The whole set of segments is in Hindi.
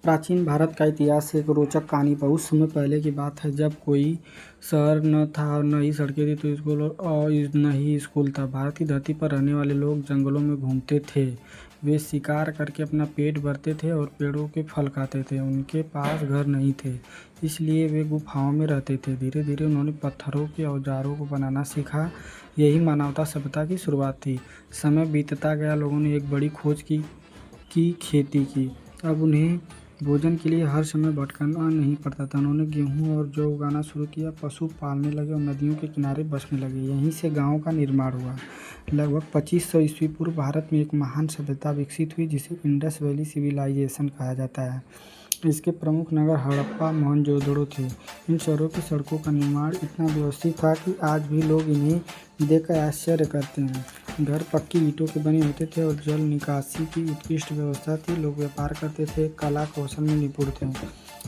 प्राचीन भारत का इतिहास एक रोचक कहानी। बहुत समय पहले की बात है, जब कोई शहर न था और न ही सड़कें थी, तो स्कूल और न ही स्कूल था। भारत की धरती पर रहने वाले लोग जंगलों में घूमते थे। वे शिकार करके अपना पेट भरते थे और पेड़ों के फल खाते थे। उनके पास घर नहीं थे, इसलिए वे गुफाओं में रहते थे। धीरे धीरे उन्होंने पत्थरों के औजारों को बनाना सीखा। यही मानवता सभ्यता की शुरुआत थी। समय बीतता गया, लोगों ने एक बड़ी खोज की खेती की। अब उन्हें भोजन के लिए हर समय भटकना नहीं पड़ता था। उन्होंने गेहूँ और जौ उगाना शुरू किया, पशु पालने लगे और नदियों के किनारे बसने लगे। यहीं से गाँव का निर्माण हुआ। लगभग 2500 ईस्वी पूर्व भारत में एक महान सभ्यता विकसित हुई, जिसे इंडस वैली सिविलाइजेशन कहा जाता है। इसके प्रमुख नगर हड़प्पा, मोहनजोदड़ो थे। इन शहरों की सड़कों का निर्माण इतना व्यवस्थित था कि आज भी लोग इन्हें देखकर आश्चर्य करते हैं। घर पक्की ईंटों के बने होते थे और जल निकासी की उत्कृष्ट व्यवस्था थी। लोग व्यापार करते थे, कला कौशल में निपुण थे।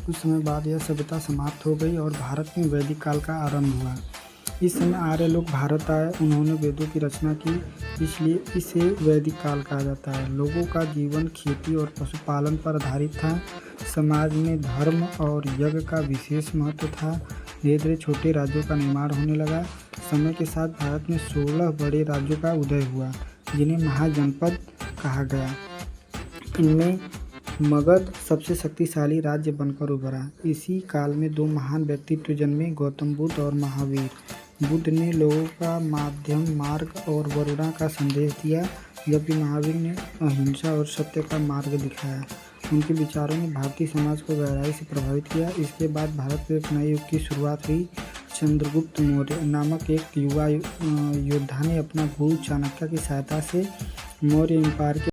कुछ समय बाद यह सभ्यता समाप्त हो गई और भारत में वैदिक काल का आरंभ हुआ। इस समय आर्य लोग भारत आए, उन्होंने वेदों की रचना की, इसलिए इसे वैदिक काल कहा जाता है। लोगों का जीवन खेती और पशुपालन पर आधारित था। समाज में धर्म और यज्ञ का विशेष महत्व था। धीरे धीरे छोटे राज्यों का निर्माण होने लगा। समय के साथ भारत में 16 बड़े राज्यों का उदय हुआ, जिन्हें महाजनपद कहा गया। इनमें मगध सबसे शक्तिशाली राज्य बनकर उभरा। इसी काल में दो महान व्यक्तित्व जन्मे, गौतम बुद्ध और महावीर। बुद्ध ने लोगों का मध्यम मार्ग और करुणा का संदेश दिया, जबकि महावीर ने अहिंसा और सत्य का मार्ग दिखाया। उनके विचारों ने भारतीय समाज को गहराई से प्रभावित किया। इसके बाद भारत में एक नए युग की शुरुआत हुई। चंद्रगुप्त मौर्य नामक एक युवा योद्धा ने अपना गुरु चाणक्य की सहायता से मौर्य एम्पायर के